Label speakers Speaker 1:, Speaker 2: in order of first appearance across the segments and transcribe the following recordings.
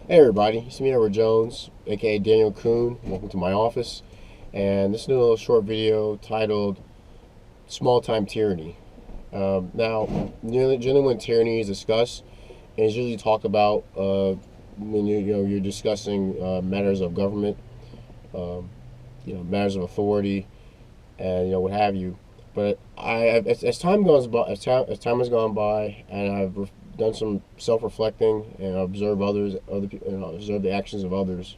Speaker 1: Hey everybody, it's me, Edward Jones, aka Daniel Kuhn. Welcome to my office. And this is a little short video titled Small Time Tyranny. Now, generally when tyranny is discussed, it's usually talked about when you're discussing matters of government, um, matters of authority, and what have you. But as time goes by, as time has gone by, and I've done some self-reflecting and observe other people, observe the actions of others.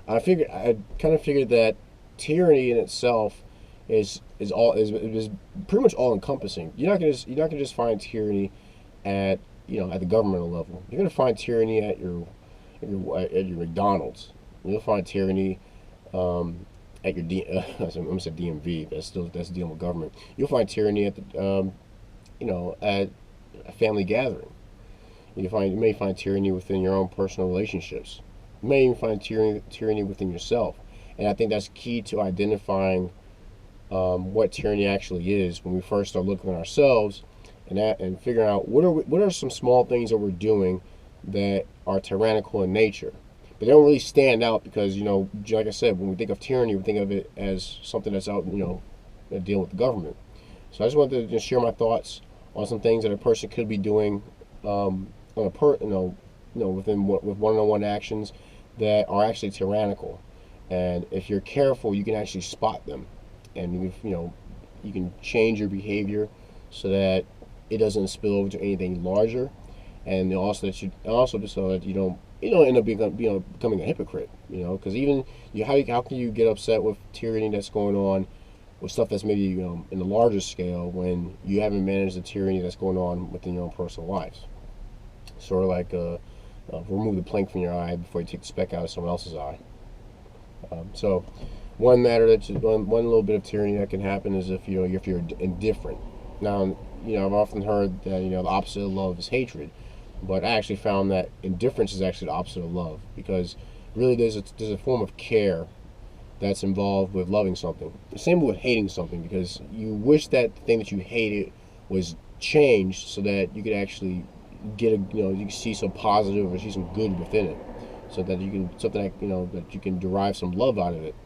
Speaker 1: I kind of figured that tyranny in itself is pretty much all encompassing. You're not gonna just find tyranny at at the governmental level. You're gonna find tyranny at your McDonald's. You'll find tyranny at your I'm gonna say DMV. That's dealing with government. You'll find tyranny at the at a family gathering. You may find tyranny within your own personal relationships. You may even find tyranny within yourself. And I think that's key to identifying what tyranny actually is when we first start looking at ourselves and figuring out what are some small things that we're doing that are tyrannical in nature. But they don't really stand out because, like I said, when we think of tyranny, we think of it as something that's out, dealing with the government. So I just wanted to just share my thoughts on some things that a person could be doing on with one-on-one actions that are actually tyrannical. And if you're careful, you can actually spot them, and you can change your behavior so that it doesn't spill over to anything larger, and also so that you don't end up becoming a hypocrite. Because even how can you get upset with tyranny that's going on with stuff that's maybe in the larger scale when you haven't managed the tyranny that's going on within your own personal lives? Sort of like remove the plank from your eye before you take the speck out of someone else's eye. So one little bit of tyranny that can happen is if you're indifferent. Now I've often heard that the opposite of love is hatred, but I actually found that indifference is actually the opposite of love, because really there's a form of care that's involved with loving something. The same with hating something, because you wish that the thing that you hated was changed so that you could actually get you can see some positive or see some good within it, so that you can that you can derive some love out of it.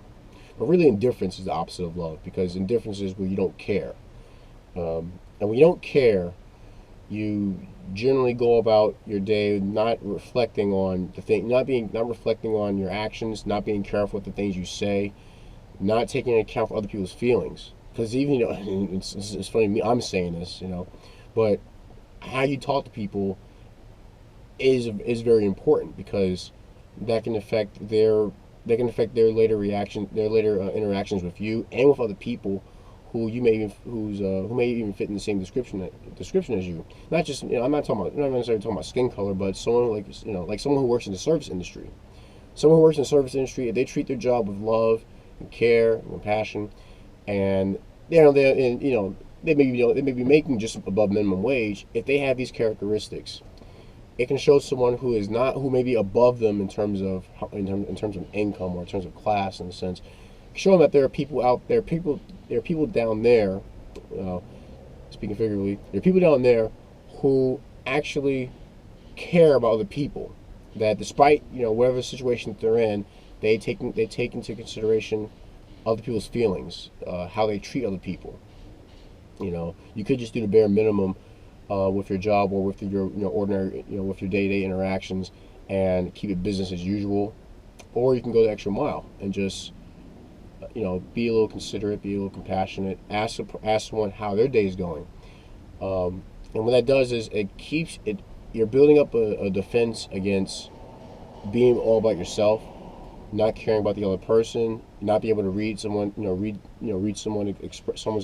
Speaker 1: But really, indifference is the opposite of love, because indifference is where you don't care, and when you don't care, you generally go about your day not reflecting on not reflecting on your actions, not being careful with the things you say, not taking into account for other people's feelings. Because even it's funny, I'm saying this, but how you talk to people is very important, because that can affect their later interactions with you and with other people who may even fit in the same description as you. Not just I'm not necessarily talking about skin color, but someone like someone who works in the service industry. Someone who works in the service industry, if they treat their job with love and care and compassion, and they may be making just above minimum wage. If they have these characteristics, it can show someone who may be above them in terms of income or in terms of class, in a sense. Show them that there are people out there, there are people down there. Speaking figuratively, there are people down there who actually care about other people. That despite whatever situation they're in, they take into consideration other people's feelings, how they treat other people. You could just do the bare minimum with your job or with your ordinary with your day-to-day interactions and keep it business as usual, or you can go the extra mile and just be a little considerate, be a little compassionate, ask someone how their day is going, and what that does is you're building up a defense against being all about yourself, not caring about the other person, not being able to read someone's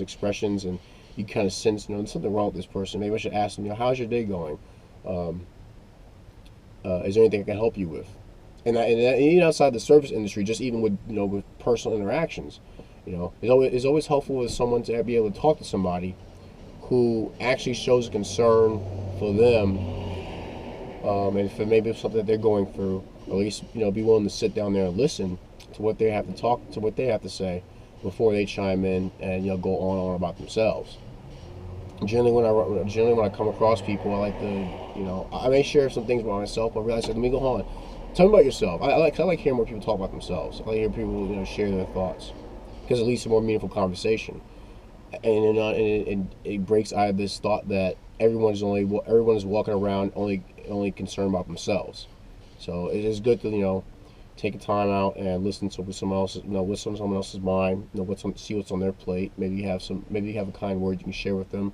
Speaker 1: expressions, and you kind of sense, there's something wrong with this person. Maybe I should ask them, how's your day going? Is there anything I can help you with? And even outside the service industry, just even with personal interactions, it's always helpful with someone to be able to talk to somebody who actually shows concern for them, and for maybe something that they're going through, or at least be willing to sit down there and listen to what they have to say before they chime in and go on about themselves. Generally when I come across people, I like to, I may share some things about myself, but I realize, like, let me go on. Tell me about yourself. I like hearing more people talk about themselves. I like hearing people, share their thoughts, because it leads to more meaningful conversation. And it breaks out of this thought that everyone is walking around only concerned about themselves. So it is good to take a time out and listen to what someone else, what's on someone else's mind, see what's on their plate. Maybe you have a kind word you can share with them,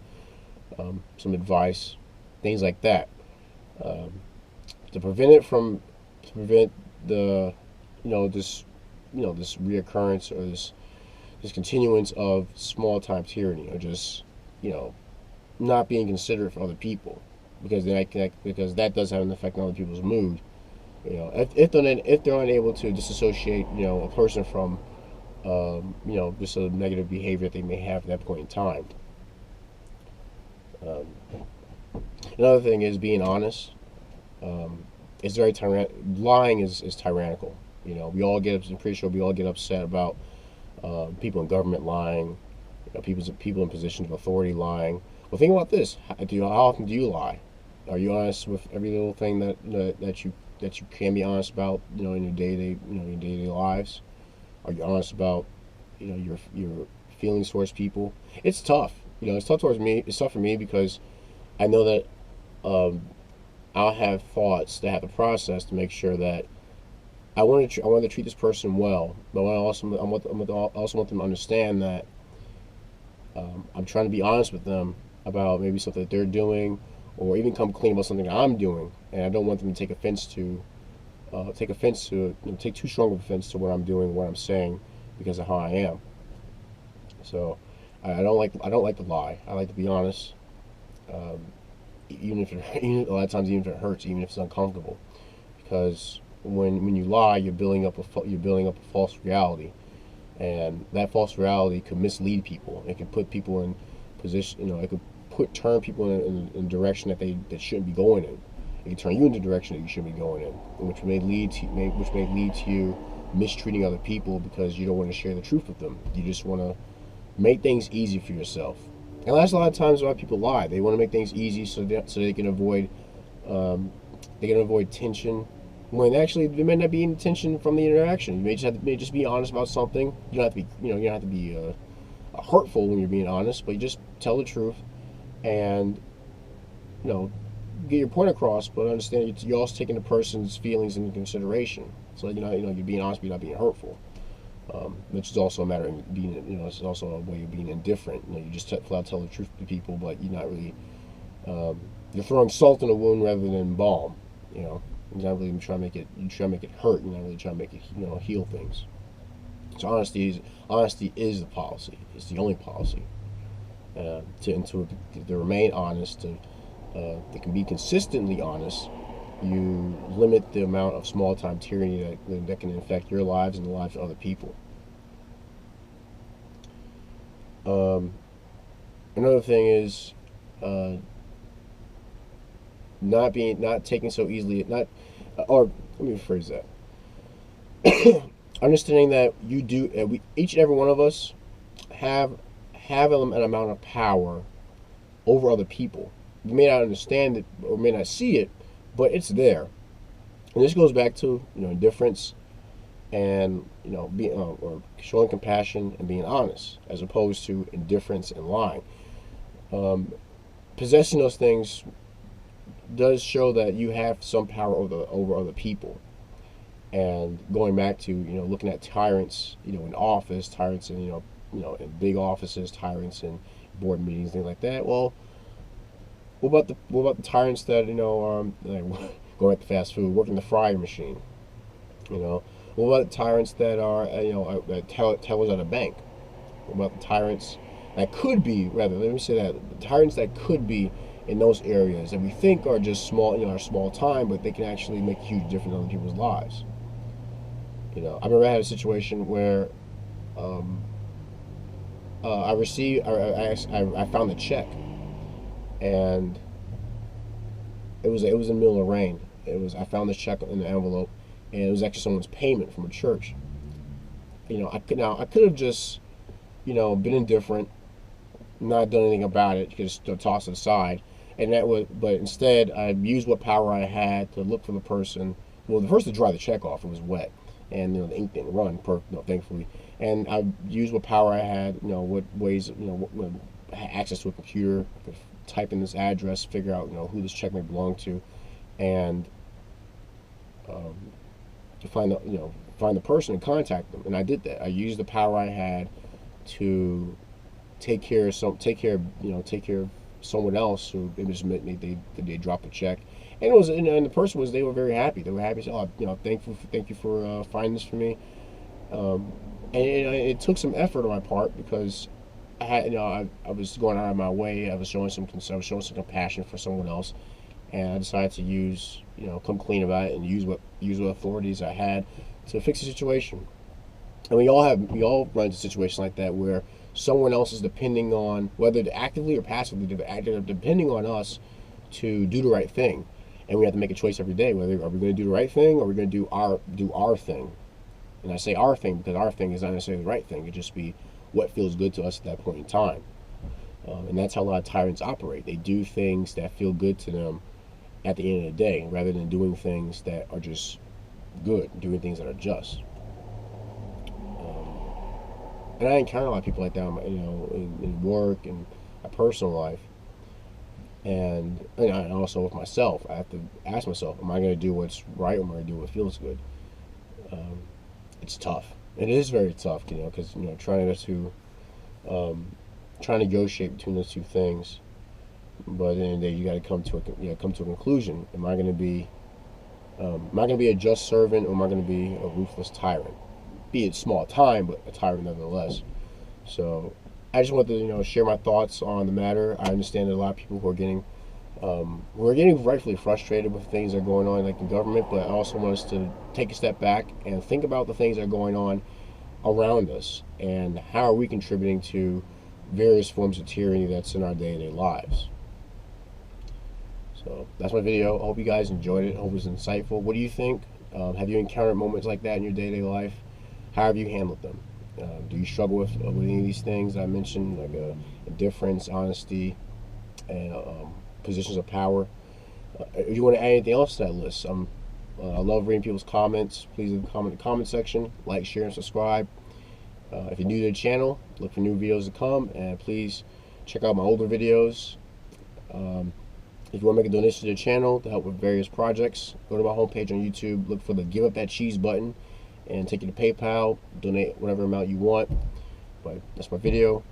Speaker 1: some advice, things like that, um, to prevent the, this, this reoccurrence, or this continuance of small time tyranny, or just, you know, not being considerate for other people, because that does have an effect on other people's mood. If they're unable to disassociate, a person from, just a negative behavior that they may have at that point in time. Um, Another thing is being honest. Um, it's very lying is tyrannical. I'm pretty sure we all get upset about people in government lying, people in positions of authority lying. Well, think about this: how often do you lie? Are you honest with every little thing that you can be honest about? In your day-to-day lives. Are you honest about your feelings towards people? It's tough. It's tough towards me. It's tough for me because I know that um, I'll have thoughts that I have to process to make sure that I want to treat this person well, but I also want them to understand that I'm trying to be honest with them about maybe something that they're doing, or even come clean about something that I'm doing, and I don't want them to take too strong of offense to what I'm doing, what I'm saying, because of how I am. So I don't like to lie. I like to be honest, um, even if a lot of times, even if it hurts, even if it's uncomfortable, because when you lie, you're building up a false reality, and that false reality could mislead people. It could put people in position. It could turn people in a direction that shouldn't be going in. It can turn you in a direction that you shouldn't be going in, which may lead to you mistreating other people because you don't want to share the truth with them. You just want to make things easy for yourself. And that's a lot of times why people lie. They want to make things easy so they can avoid tension. When actually there may not be any tension from the interaction. You may just be honest about something. You don't have to be you don't have to be hurtful when you're being honest, but you just tell the truth and you know get your point across. But understand you're also taking the person's feelings into consideration. So you're being honest, but you're not being hurtful. Which is also a matter of being, it's also a way of being indifferent. You just flat out tell the truth to people, but you're not really, you're throwing salt in a wound rather than balm. You're not really trying to make it, hurt. You're not really trying to make it, heal things. So honesty is the policy. It's the only policy. To remain honest, to can be consistently honest, you limit the amount of small time tyranny that can infect your lives and the lives of other people. Um, Another thing is not taking so easily, not or let me rephrase that. Understanding that each and every one of us have an amount of power over other people. We may not understand it or may not see it, but it's there. And this goes back to indifference and being or showing compassion and being honest, as opposed to indifference and lying. Um, Possessing those things does show that you have some power over other people. And going back to looking at tyrants, in office, tyrants in in big offices, tyrants in board meetings, things like that. Well, what about the tyrants that like going at the fast food, working the fryer machine? What about the tyrants that are tellers at a bank? What about the tyrants that could be, rather, let me say that, the tyrants that could be in those areas that we think are just small, are small time, but they can actually make a huge difference in other people's lives. I remember I had a situation where I received, I found a check, and it was in the middle of rain. I found this check in the envelope, and it was actually someone's payment from a church. I could have just been indifferent not done anything about it, just toss it aside. And that was, but instead, I used what power I had to look for the person. Well, the first to dry the check off, it was wet, and the ink didn't run, thankfully. And I used what power I had, what ways, I had access to a computer, I could type in this address, figure out, who this check may belong to, and um, to find the person and contact them. And I did that. I used the power I had to take care of someone else who it was meant they dropped a check, and it was and the person was they were very happy. They were happy. So, thank you for finding this for me. And it took some effort on my part because I had I was going out of my way. I was showing some compassion for someone else, and I decided to come clean about it and use what authorities I had to fix the situation. And we all run into situations like that where someone else is depending on, whether actively or passively, they're depending on us to do the right thing, and we have to make a choice every day whether are we going to do the right thing or we're going to do our thing. And I say our thing because our thing is not necessarily the right thing. It just be what feels good to us at that point in time, and that's how a lot of tyrants operate. They do things that feel good to them at the end of the day, rather than doing things that are just good, doing things that are just. And I encounter a lot of people like that, in work and my personal life, and also with myself. I have to ask myself, am I going to do what's right, or am I going to do what feels good? It's tough. It is very tough, because trying to negotiate between those two things. But at the end of the day, you got to come to a conclusion. Am I going to be a just servant, or am I going to be a ruthless tyrant? Be it small time, but a tyrant nonetheless. So I just want to share my thoughts on the matter. I understand that a lot of people who are getting rightfully frustrated with things that are going on like the government, but I also want us to take a step back and think about the things that are going on around us and how are we contributing to various forms of tyranny that's in our day-to-day lives. So that's my video. I hope you guys enjoyed it. I hope it was insightful. What do you think? Have you encountered moments like that in your day-to-day life? How have you handled them? Do you struggle with any of these things I mentioned, like indifference, honesty, and positions of power? If you want to add anything else to that list, I love reading people's comments. Please leave a comment in the comment section. Like, share, and subscribe. If you're new to the channel, look for new videos to come, and please check out my older videos. If you want to make a donation to the channel to help with various projects, go to my homepage on YouTube, look for the Give Up That Cheese button, and take you to PayPal, donate whatever amount you want. But that's my video.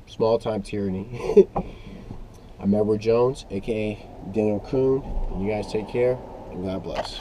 Speaker 1: Small time tyranny. I'm Edward Jones, aka Daniel Kuhn, and you guys take care, and God bless.